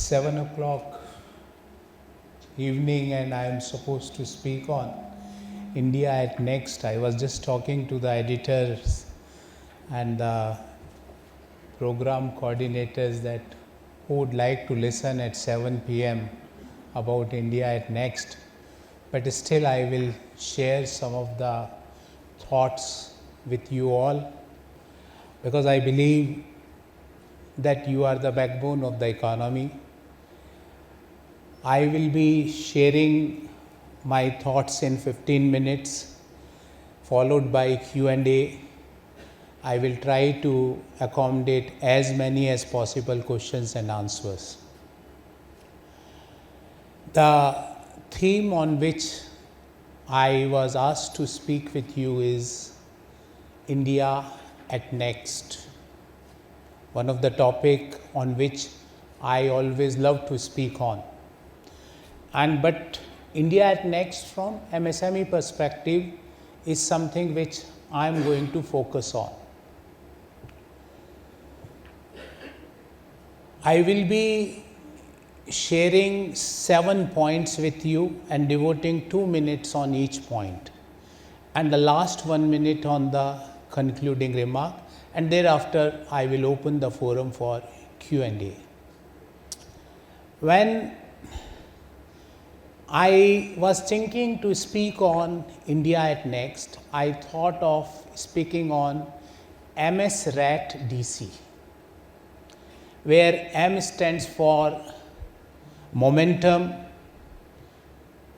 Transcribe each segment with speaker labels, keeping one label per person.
Speaker 1: 7 o'clock evening and I am supposed to speak on India at Next. I was just talking to the editors and the program coordinators that who would like to listen at 7 p.m. about India at Next, but still I will share some of the thoughts with you all, because I believe that you are the backbone of the economy. I will be sharing my thoughts in 15 minutes, followed by Q&A. I will try to accommodate as many as possible questions and answers. The theme on which I was asked to speak with you is India at Next, one of the topic on which I always love to speak on. But India at Next from MSME perspective is something which I am going to focus on. I will be sharing 7 points with you and devoting 2 minutes on each point, and the last 1 minute on the concluding remark, and thereafter I will open the forum for Q&A. When I was thinking to speak on India at Next, I thought of speaking on MS-RAT DC, where M stands for momentum,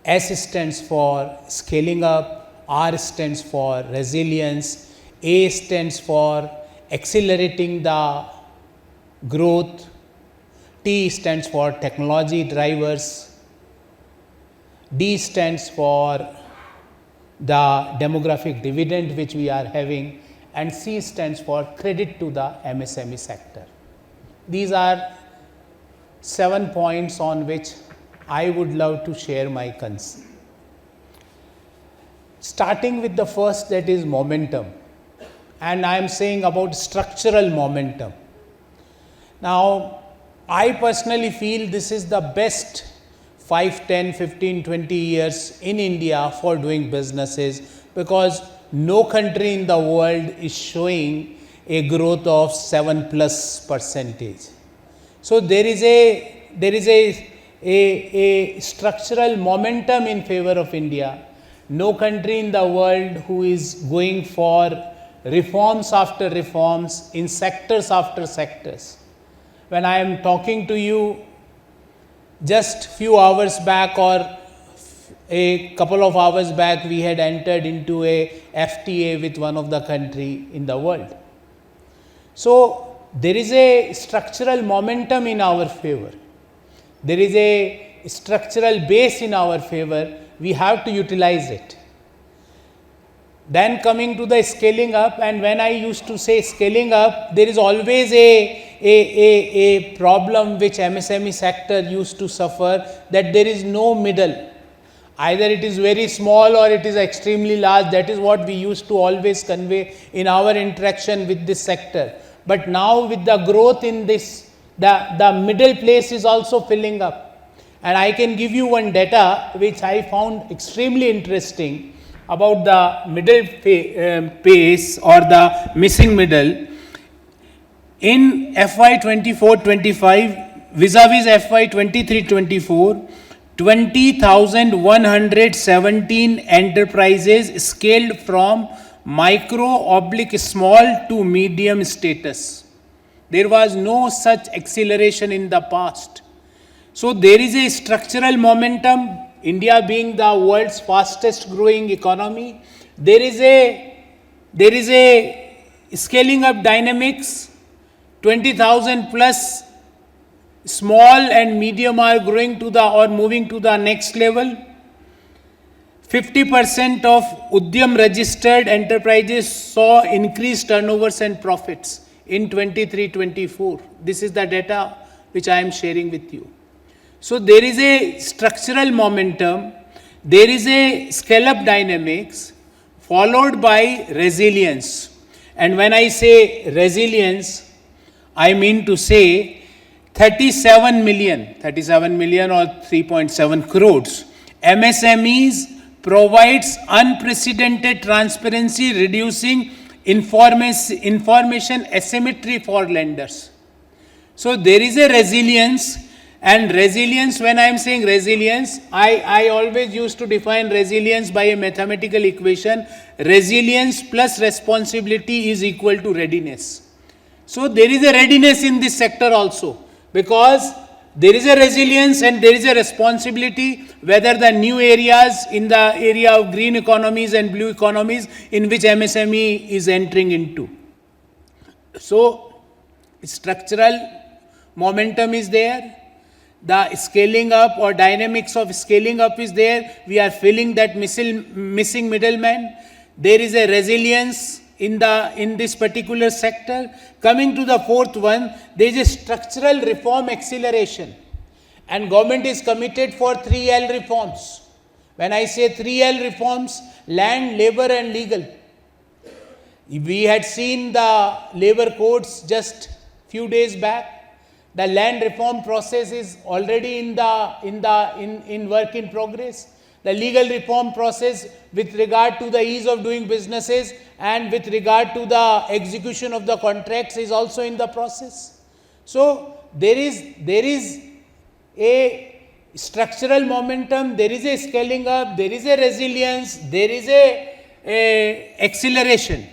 Speaker 1: S stands for scaling up, R stands for resilience, A stands for accelerating the growth, T stands for technology drivers, D stands for the demographic dividend which we are having, and C stands for credit to the MSME sector. These are 7 points on which I would love to share my concern. Starting with the first, that is momentum, and I am saying about structural momentum. Now, I personally feel this is the best 5, 10, 15, 20 years in India for doing businesses, because no country in the world is showing a growth of 7+%. So there is a structural momentum in favor of India. No country in the world who is going for reforms after reforms in sectors after sectors. When I am talking to you, just few hours back or a couple of hours back, we had entered into a FTA with one of the country in the world. So there is a structural momentum in our favor. There is a structural base in our favor. We have to utilize it. Then coming to the scaling up, and when I used to say scaling up, there is always a problem which MSME sector used to suffer, that there is no middle. Either it is very small or it is extremely large. That is what we used to always convey in our interaction with this sector. But now with the growth in this, the middle place is also filling up. And I can give you one data which I found extremely interesting about the middle pace or the missing middle. In FY 24-25 vis-a-vis FY 23-24, 20,117 enterprises scaled from micro/small to medium status. There was no such acceleration in the past. So there is a structural momentum. India being the world's fastest growing economy, there is a scaling up dynamics. 20,000 plus small and medium are growing to the or moving to the next level. 50% of Udyam registered enterprises saw increased turnovers and profits in 23-24. This is the data which I am sharing with you. So there is a structural momentum, there is a scale-up dynamics followed by resilience. And when I say resilience, I mean to say 37 million or 3.7 crores. MSMEs provides unprecedented transparency, reducing information asymmetry for lenders. So there is a resilience, and resilience, when I am saying resilience, I always used to define resilience by a mathematical equation. Resilience plus responsibility is equal to readiness. So there is a readiness in this sector also, because there is a resilience and there is a responsibility, whether the new areas in the area of green economies and blue economies in which MSME is entering into. So structural momentum is there, the scaling up or dynamics of scaling up is there, we are filling that missing middleman. There is a resilience in this particular sector. Coming to the fourth one, there is a structural reform acceleration, and government is committed for 3L reforms. When I say 3L reforms, land, labor and legal. We had seen the labor codes just few days back. The land reform process is already in work in progress. The legal reform process with regard to the ease of doing businesses and with regard to the execution of the contracts is also in the process. So there is a structural momentum, there is a scaling up, there is a resilience, there is a acceleration,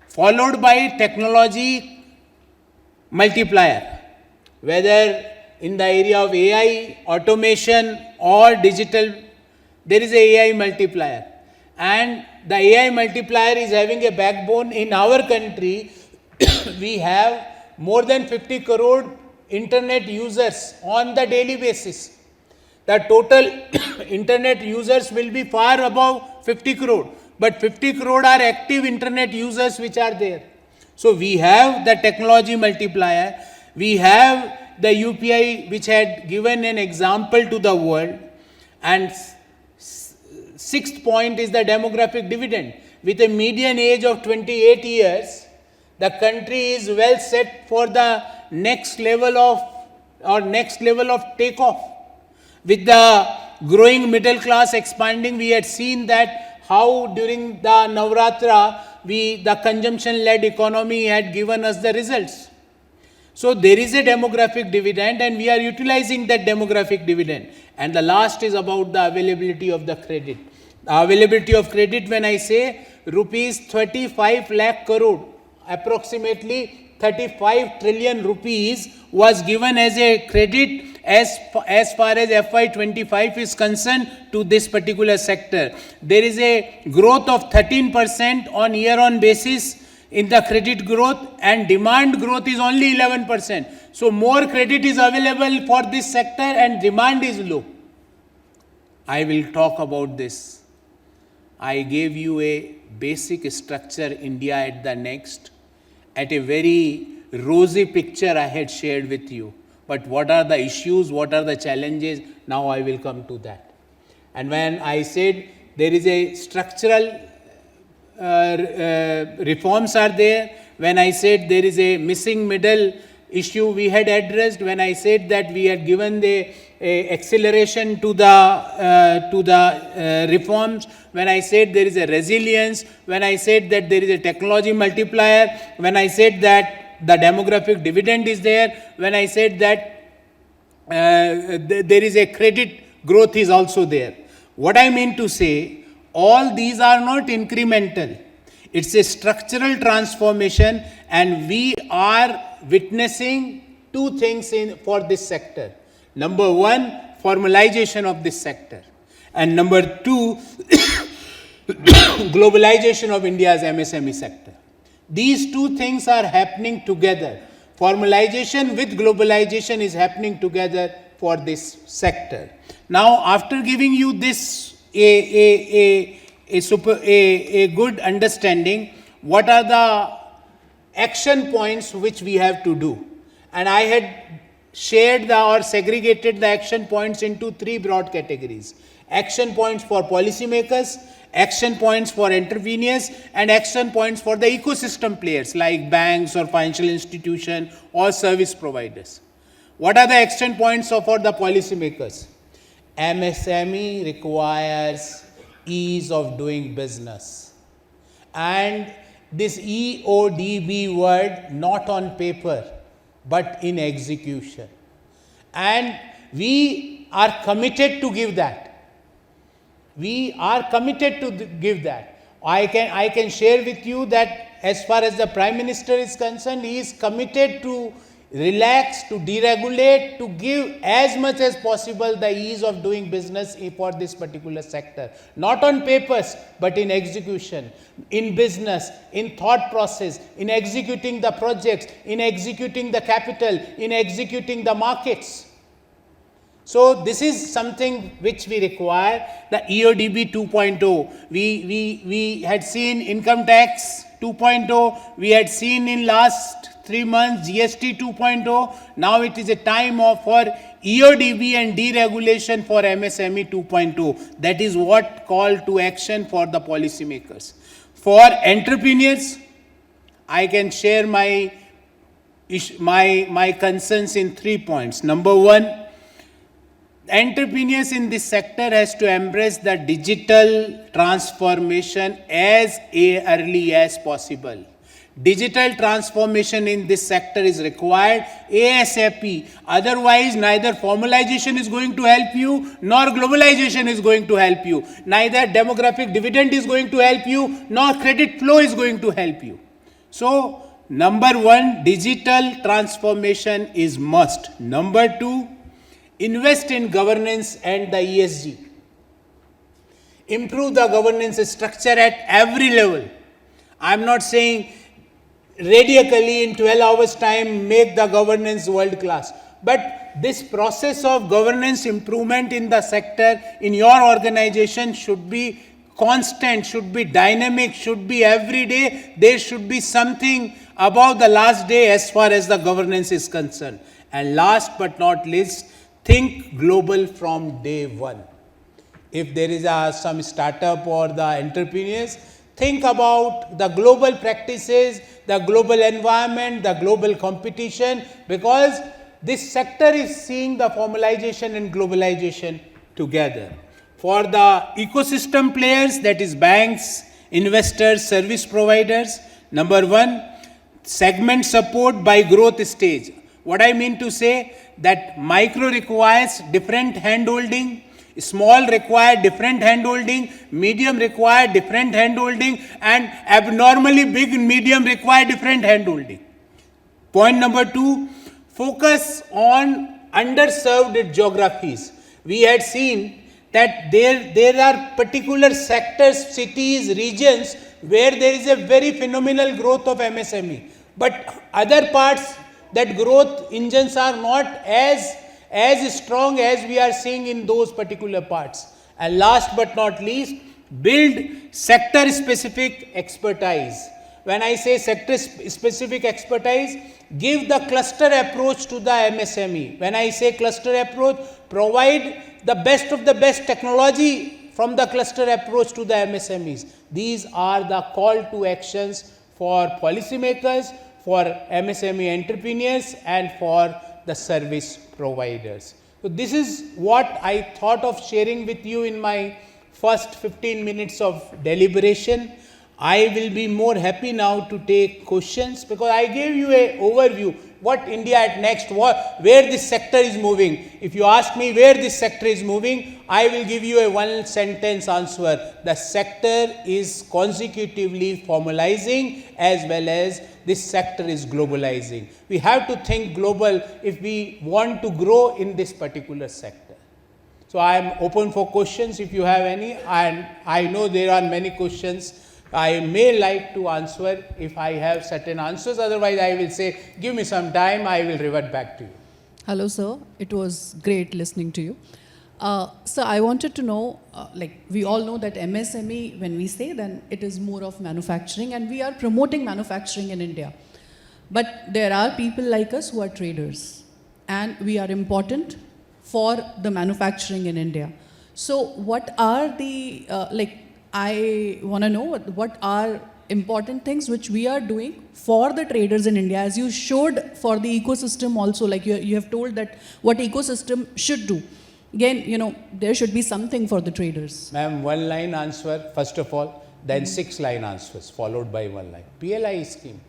Speaker 1: followed by technology multiplier, whether in the area of AI, automation or digital, there is a AI multiplier. And the AI multiplier is having a backbone. In our country, we have more than 50 crore internet users on the daily basis. The total internet users will be far above 50 crore, but 50 crore are active internet users which are there. So we have the technology multiplier, we have the UPI which had given an example to the world, and sixth point is the demographic dividend. With a median age of 28 years, the country is well set for the next level of takeoff. With the growing middle class expanding, we had seen that how during the Navratra, the consumption-led economy had given us the results. So there is a demographic dividend and we are utilizing that demographic dividend. And the last is about the availability of the credit. The availability of credit, when I say rupees 35 lakh crore, approximately 35 trillion rupees was given as a credit as far as FY25 is concerned to this particular sector. There is a growth of 13% on year-on basis in the credit growth, and demand growth is only 11%. So more credit is available for this sector and demand is low. I will talk about this. I gave you a basic structure India at the next, at a very rosy picture I had shared with you. But what are the issues, what are the challenges? Now I will come to that. And when I said there is a structural reforms are there, when I said there is a missing middle issue we had addressed, when I said that we had given the acceleration to the reforms, when I said there is a resilience, when I said that there is a technology multiplier, when I said that the demographic dividend is there, when I said that there is a credit growth is also there. What I mean to say, all these are not incremental. It's a structural transformation, and we are witnessing two things for this sector. Number one, formalization of this sector. And number two, globalization of India's MSME sector. These two things are happening together. Formalization with globalization is happening together for this sector. Now, after giving you this a good understanding, what are the action points which we have to do? And I had shared or segregated the action points into three broad categories. Action points for policymakers, action points for entrepreneurs, and action points for the ecosystem players like banks or financial institutions or service providers. What are the action points for the policymakers? MSME requires ease of doing business. And this EODB word, not on paper, but in execution. And we are committed to give that. We are committed to give that. I can share with you that as far as the Prime Minister is concerned, he is committed to relax, to deregulate, to give as much as possible the ease of doing business for this particular sector. Not on papers, but in execution, in business, in thought process, in executing the projects, in executing the capital, in executing the markets. So this is something which we require. The EODB 2.0, we had seen income tax 2.0, we had seen in last 3 months GST 2.0. Now it is a time for EODB and deregulation for MSME 2.0. That is what call to action for the policymakers. For entrepreneurs, I can share my concerns in 3 points. Number one, entrepreneurs in this sector has to embrace the digital transformation as early as possible. Digital transformation in this sector is required ASAP. Otherwise, neither formalization is going to help you, nor globalization is going to help you. Neither demographic dividend is going to help you, nor credit flow is going to help you. So, number one, digital transformation is must. Number two, invest in governance and the ESG. Improve the governance structure at every level. I am not saying radically in 12 hours time make the governance world class. But this process of governance improvement in the sector, in your organization should be constant, should be dynamic, should be every day. There should be something above the last day as far as the governance is concerned. And last but not least, think global from day one. If there is some startup or the entrepreneurs, think about the global practices, the global environment, the global competition, because this sector is seeing the formalization and globalization together. For the ecosystem players, that is banks, investors, service providers, number one, segment support by growth stage. What I mean to say, that micro requires different handholding, small require different handholding, medium require different handholding, and abnormally big and medium require different handholding. Point number two, focus on underserved geographies. We had seen that there are particular sectors, cities, regions where there is a very phenomenal growth of MSME. But other parts, that growth engines are not as strong as we are seeing in those particular parts. And last but not least, build sector specific expertise. When I say sector specific expertise, give the cluster approach to the MSME. When I say cluster approach, provide the best of the best technology from the cluster approach to the MSMEs. These are the call to actions for policymakers, for MSME entrepreneurs, and for the service providers. So this is what I thought of sharing with you in my first 15 minutes of deliberation. I will be more happy now to take questions, because I gave you an overview what India at next, where this sector is moving. If you ask me where this sector is moving, I will give you a one sentence answer. The sector is consecutively formalizing as well as this sector is globalizing. We have to think global if we want to grow in this particular sector. So I am open for questions if you have any, and I know there are many questions. I may like to answer if I have certain answers, otherwise I will say, give me some time, I will revert back to you.
Speaker 2: Hello sir, it was great listening to you. So I wanted to know, we all know that MSME, when we say, then it is more of manufacturing, and we are promoting manufacturing in India. But there are people like us who are traders, and we are important for the manufacturing in India. So what are the, I want to know what are important things which we are doing for the traders in India, as you showed for the ecosystem also, like you have told that what ecosystem should do. Again, there should be something for the traders.
Speaker 1: Ma'am, one line answer, first of all, then 6 line answers, followed by one line. PLI scheme.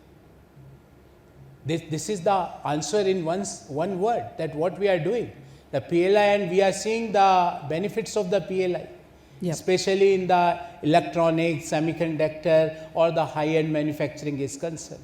Speaker 1: This is the answer in one word, that what we are doing. The PLI, and we are seeing the benefits of the PLI, especially in the electronics, semiconductor, or the high-end manufacturing is concerned.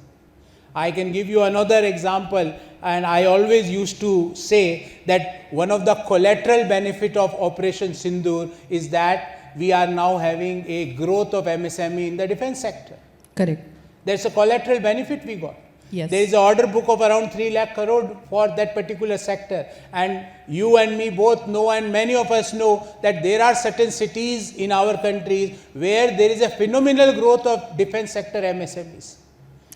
Speaker 1: I can give you another example, and I always used to say that one of the collateral benefit of Operation Sindoor is that we are now having a growth of MSME in the defense sector.
Speaker 2: Correct.
Speaker 1: There's a collateral benefit we got.
Speaker 2: Yes.
Speaker 1: There is an order book of around 3 lakh crore for that particular sector, and you and me both know, and many of us know, that there are certain cities in our countries where there is a phenomenal growth of defense sector MSMEs.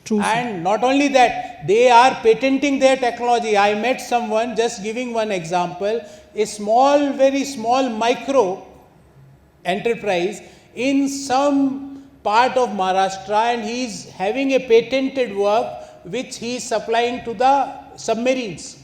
Speaker 2: True.
Speaker 1: And not only that, they are patenting their technology. I met someone, just giving one example, a small, very small micro enterprise in some part of Maharashtra, and he is having a patented work which he is supplying to the submarines.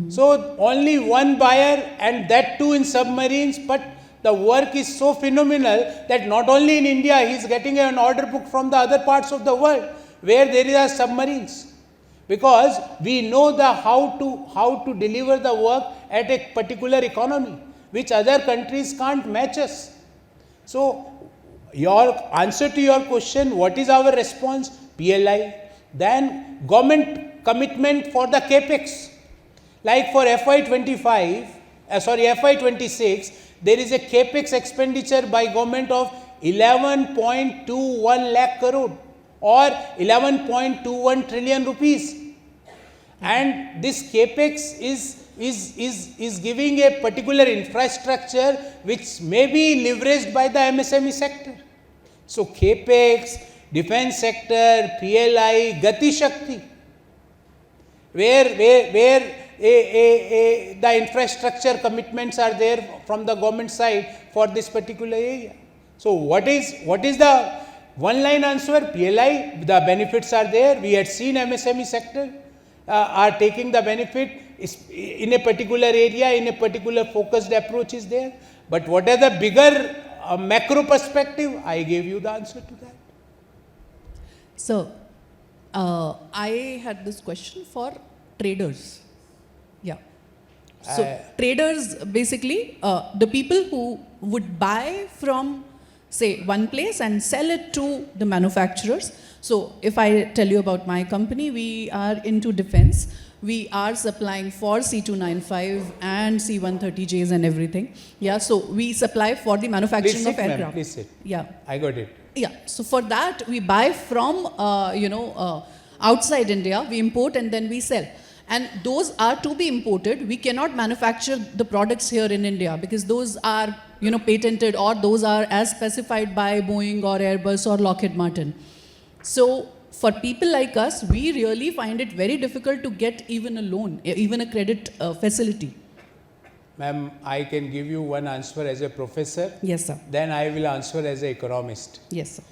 Speaker 1: So only one buyer, and that too in submarines, but the work is so phenomenal that not only in India, he is getting an order book from the other parts of the world where there are submarines, because we know the how to deliver the work at a particular economy which other countries can't match us. So your answer to your question, what is our response? PLI. Then government commitment for the capex, like for FY26, there is a capex expenditure by government of 11.21 lakh crore or 11.21 trillion rupees, and this capex is giving a particular infrastructure which may be leveraged by the MSME sector. So capex, defense sector, PLI, Gati Shakti, where the infrastructure commitments are there from the government side for this particular area. So what is the one line answer? PLI, the benefits are there. We had seen MSME sector are taking the benefit in a particular area, in a particular focused approach is there. But what are the bigger macro perspective? I gave you the answer to that.
Speaker 2: So, I had this question for traders. Yeah. So, traders, basically, the people who would buy from, say, one place and sell it to the manufacturers. So, if I tell you about my company, we are into defense. We are supplying for C-295 and C-130Js and everything. Yeah, so we supply for the manufacturing of aircraft.
Speaker 1: Please sit.
Speaker 2: Yeah.
Speaker 1: I got it.
Speaker 2: Yeah, so for that, we buy from, outside India, we import and then we sell. And those are to be imported. We cannot manufacture the products here in India because those are, patented, or those are as specified by Boeing or Airbus or Lockheed Martin. So for people like us, we really find it very difficult to get even a loan, even a credit facility.
Speaker 1: Ma'am, I can give you one answer as a professor.
Speaker 2: Yes, sir.
Speaker 1: Then I will answer as an economist.
Speaker 2: Yes, sir.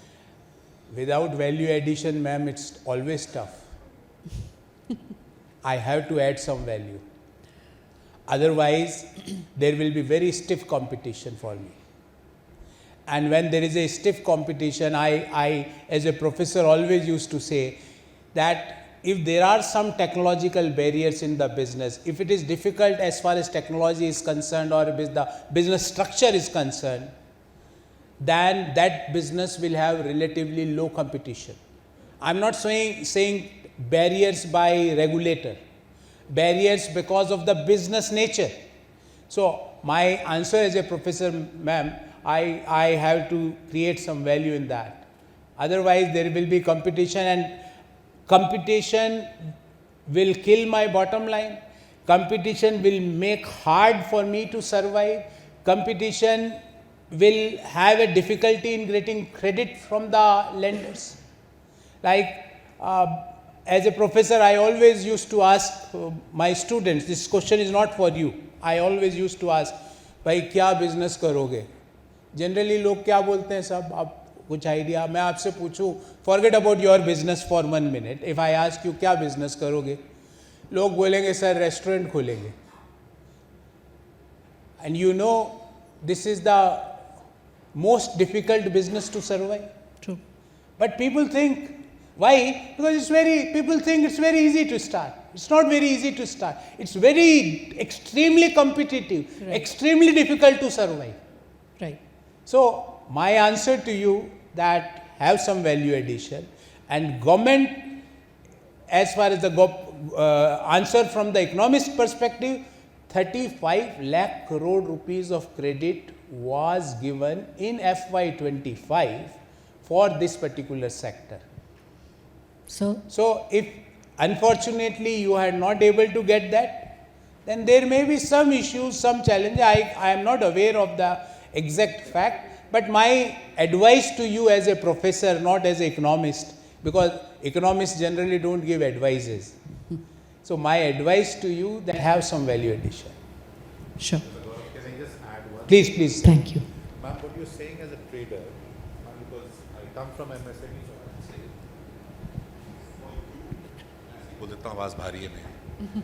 Speaker 1: Without value addition, ma'am, it's always tough. I have to add some value. Otherwise, there will be very stiff competition for me. And when there is a stiff competition, I as a professor always used to say that if there are some technological barriers in the business, if it is difficult as far as technology is concerned or the business structure is concerned, then that business will have relatively low competition. I'm not saying barriers by regulator, barriers because of the business nature. So my answer as a professor, ma'am, I have to create some value in that. Otherwise, there will be competition, and competition will kill my bottom line. Competition will make hard for me to survive. Competition will have a difficulty in getting credit from the lenders. Like as a professor, I always used to ask my students, this question is not for you. I always used to ask, भाई क्या business करोगे? Generally लोग क्या बोलते हैं सब, आप कुछ आइडिया? मैं आपसे पूछूं, forget about your business for 1 minute, if I ask you क्या बिजनेस करोगे, लोग बोलेंगे सर रेस्टोरेंट खोलेंगे. And you know this is the most difficult business to survive.
Speaker 2: True.
Speaker 1: But people think, why? Because people think it's very easy to start. It's not very easy to start. It's very extremely competitive,
Speaker 2: Right.
Speaker 1: extremely difficult to survive.
Speaker 2: Right.
Speaker 1: So my answer to you that have some value addition, and government, as far as the answer from the economist perspective, 35 lakh crore rupees of credit was given in FY25 for this particular sector. So if unfortunately you are not able to get that, then there may be some issues, some challenge. I am not aware of the exact fact, but my advice to you as a professor, not as an economist, because economists generally don't give advices. So my advice to you that have some value addition.
Speaker 2: Sure.
Speaker 3: Can I just add one?
Speaker 1: Please.
Speaker 2: Thank you.
Speaker 3: Ma'am, what you're saying as a trader, ma'am, because I come from MSME, so I say, बोल देता हूँ आवाज भारी है मेरी.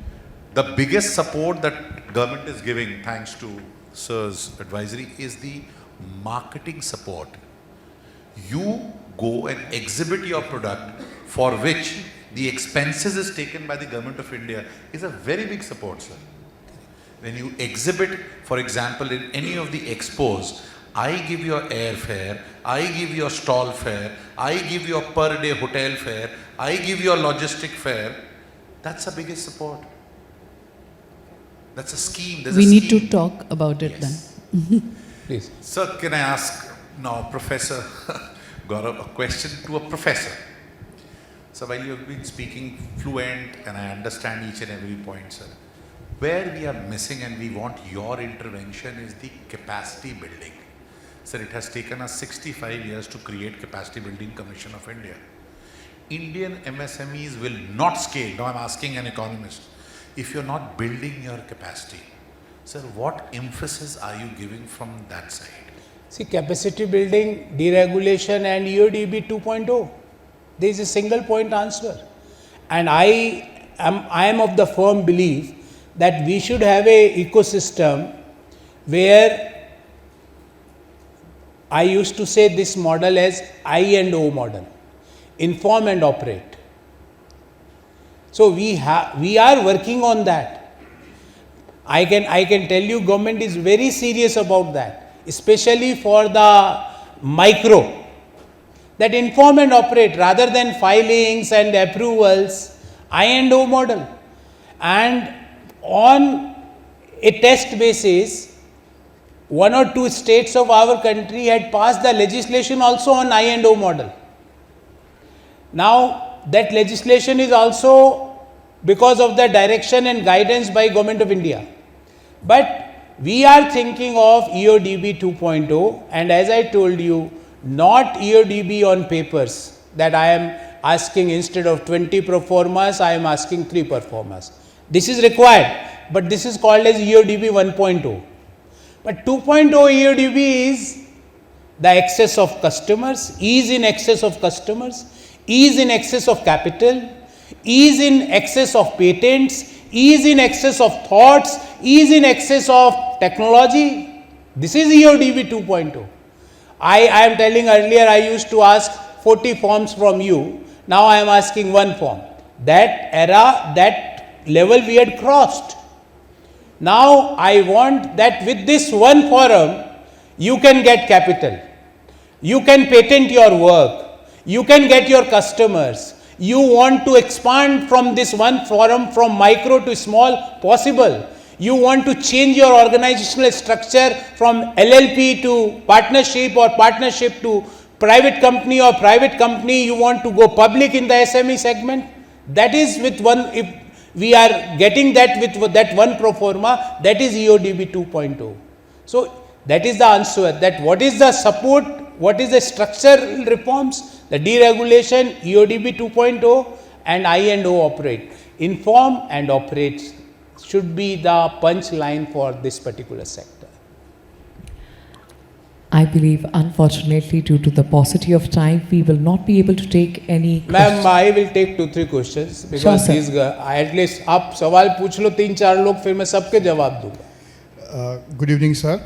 Speaker 3: The biggest support that government is giving, thanks to Sir's advisory, is the marketing support. You go and exhibit your product, for which the expenses is taken by the government of India, is a very big support, sir. When you exhibit, for example, in any of the expos, I give your airfare, I give your stall fare, I give your per day hotel fare, I give your logistic fare. That's the biggest support. That's a scheme. There's
Speaker 2: We
Speaker 3: a
Speaker 2: need to
Speaker 3: scheme.
Speaker 2: talk about it
Speaker 3: Yes.
Speaker 2: then.
Speaker 1: Please.
Speaker 3: Sir, can I ask now, Professor Gaurav, a question to a professor? So while you have been speaking fluent and I understand each and every point, sir, where we are missing and we want your intervention is the capacity building. Sir, it has taken us 65 years to create Capacity Building Commission of India. Indian MSMEs will not scale. Now I'm asking an economist, if you're not building your capacity, sir, what emphasis are you giving from that side?
Speaker 1: See, capacity building, deregulation and EODB 2.0. There is a single point answer. And I am of the firm belief that we should have a ecosystem where I used to say this model as I&O model, inform and operate. So we are working on that. I can tell you government is very serious about that, especially for the micro, that inform and operate rather than filings and approvals, I&O model. And on a test basis, 1 or 2 states of our country had passed the legislation also on I&O model. Now that legislation is also because of the direction and guidance by Government of India. But we are thinking of EODB 2.0, and as I told you, not EODB on papers, that I am asking instead of 20 pro formas, I am asking 3 pro formas. This is required, but this is called as EODB 1.0. But 2.0 EODB is the excess of customers, ease in excess of customers, ease in excess of capital, ease in excess of patents, ease in excess of thoughts, ease in excess of technology. This is EODB 2.0. I am telling earlier I used to ask 40 forms from you, now I am asking 1 form. That era, that level we had crossed. Now I want that with this 1 forum, you can get capital, you can patent your work, you can get your customers. You want to expand from this 1 forum from micro to small, possible. You want to change your organizational structure from LLP to partnership or partnership to private company or private company, you want to go public in the SME segment. That is with 1, if we are getting that with that 1 pro forma, that is EODB 2.0. So that is the answer, that what is the support, what is the structural reforms, the deregulation, EODB 2.0 and I&O operate. Inform and operate should be the punchline for this particular sector.
Speaker 4: I believe, unfortunately, due to the paucity of time, we will not be able to take any
Speaker 1: Ma'am,
Speaker 4: questions.
Speaker 1: I will take 2-3 questions
Speaker 4: Sure,
Speaker 1: because
Speaker 4: sir.
Speaker 1: these at least आप सवाल पूछ लो 3-4 लोग फिर मैं सबके जवाब दूंगा.
Speaker 5: Good evening, sir.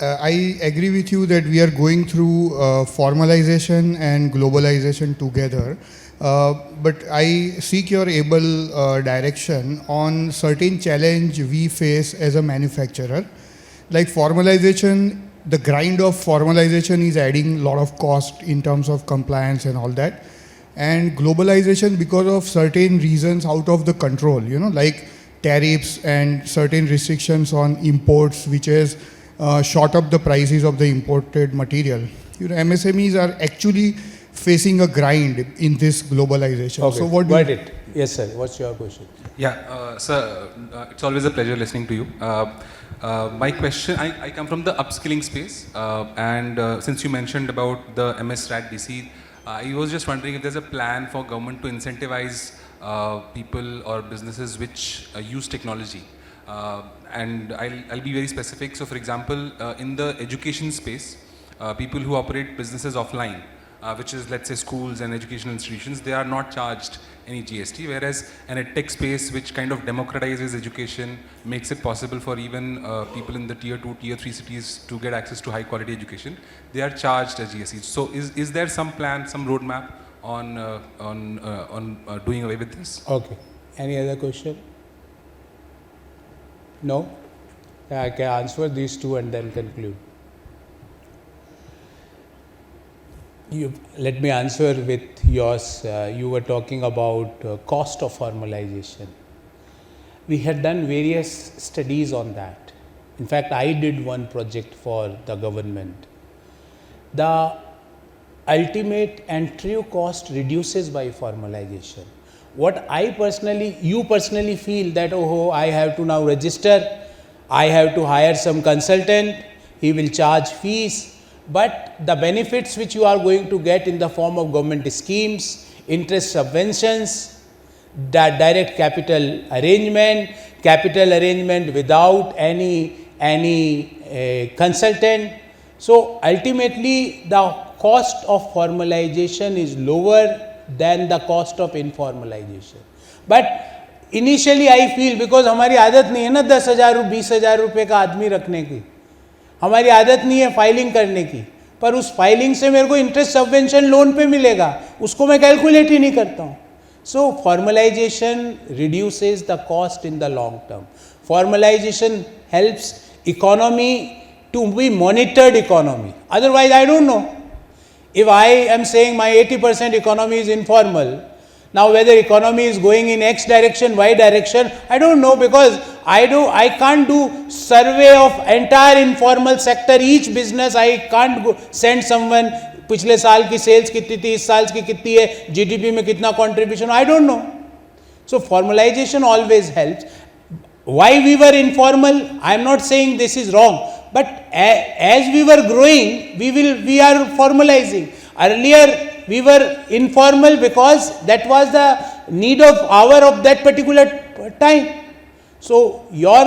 Speaker 5: I agree with you that we are going through formalization and globalization together. But I seek your able direction on certain challenge we face as a manufacturer. Like formalization, the grind of formalization is adding a lot of cost in terms of compliance and all that. And globalization, because of certain reasons out of the control, like tariffs and certain restrictions on imports, which has shot up the prices of the imported material. MSMEs are actually facing a grind in this globalization.
Speaker 1: Okay,
Speaker 5: So what do
Speaker 1: got
Speaker 5: you,
Speaker 1: it. Yes, sir. What's your question?
Speaker 6: Yeah, sir, it's always a pleasure listening to you. My question, I come from the upskilling space, and since you mentioned about the MS RAT DC, I was just wondering if there's a plan for government to incentivize people or businesses which use technology. And I'll be very specific. So for example, in the education space, people who operate businesses offline, which is, let's say, schools and educational institutions, they are not charged any GST, whereas in a tech space which kind of democratizes education, makes it possible for even people in the tier 2, tier 3 cities to get access to high quality education, they are charged a GST. So is there some plan, some roadmap on doing away with this?
Speaker 1: Okay. Any other question? No? I can answer these two and then conclude. Let me answer with yours. You were talking about cost of formalization. We had done various studies on that. In fact, I did one project for the government. The ultimate and true cost reduces by formalization. What you personally feel that, oh, I have to now register, I have to hire some consultant, he will charge fees. But the benefits which you are going to get in the form of government schemes, interest subventions, the direct capital arrangement without any consultant. So ultimately the cost of formalization is lower than the cost of informalization. But initially I feel, because हमारी आदत नहीं है ना 10,000 20,000 रुपये का आदमी रखने की, हमारी आदत नहीं है फाइलिंग करने की, पर उस फाइलिंग से मेरे को इंटरेस्ट सबवेंशन लोन पे मिलेगा, उसको मैं कैलकुलेट ही नहीं करता हूँ. So formalisation reduces the cost in the long term. Formalisation helps economy to be monitored economy. Otherwise I don't know. If I am saying my 80% economy is informal, now whether economy is going in X direction, Y direction, I don't know, because I can't do survey of entire informal sector, each business. I can't go send someone पिछले साल की sales कितनी थी, इस साल की कितनी है, जीडीपी में कितना contribution, I don't know. So formalization always helps. Why we were informal? I am not saying this is wrong, but as we were growing, we are formalizing. Earlier we were informal because that was the need of hour of that particular time. So your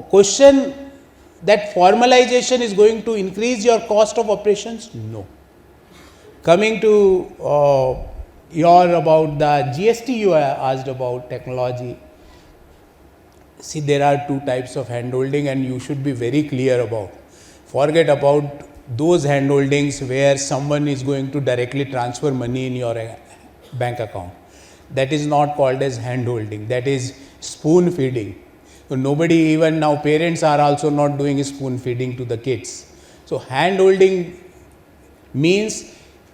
Speaker 1: question that formalization is going to increase your cost of operations? No. Coming to your about the GST, you asked about technology. See, there are two types of handholding and you should be very clear about. Forget about those handholdings where someone is going to directly transfer money in your bank account. That is not called as handholding. That is spoon feeding. So nobody, even now parents are also not doing spoon feeding to the kids. So handholding means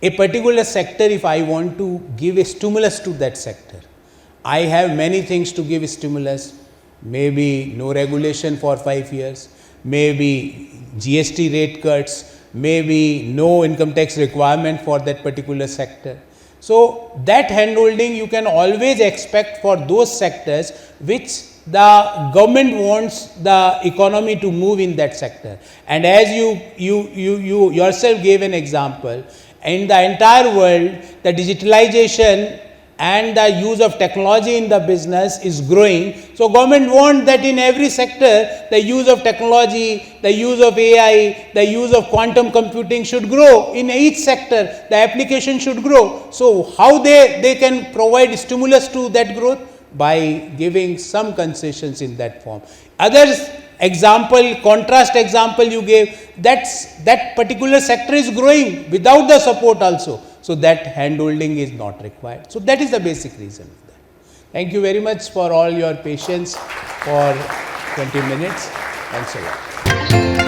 Speaker 1: a particular sector, if I want to give a stimulus to that sector, I have many things to give stimulus. Maybe no regulation for 5 years, maybe GST rate cuts, maybe no income tax requirement for that particular sector. So that handholding you can always expect for those sectors which the government wants the economy to move in that sector. And as you yourself gave an example, in the entire world, the digitalization and the use of technology in the business is growing. So government wants that in every sector, the use of technology, the use of AI, the use of quantum computing should grow. In each sector, the application should grow. So how they can provide stimulus to that growth? By giving some concessions in that form. Others example, contrast example you gave, that particular sector is growing without the support also. So that handholding is not required. So that is the basic reason of that. Thank you very much for all your patience for 20 minutes. Thanks a lot.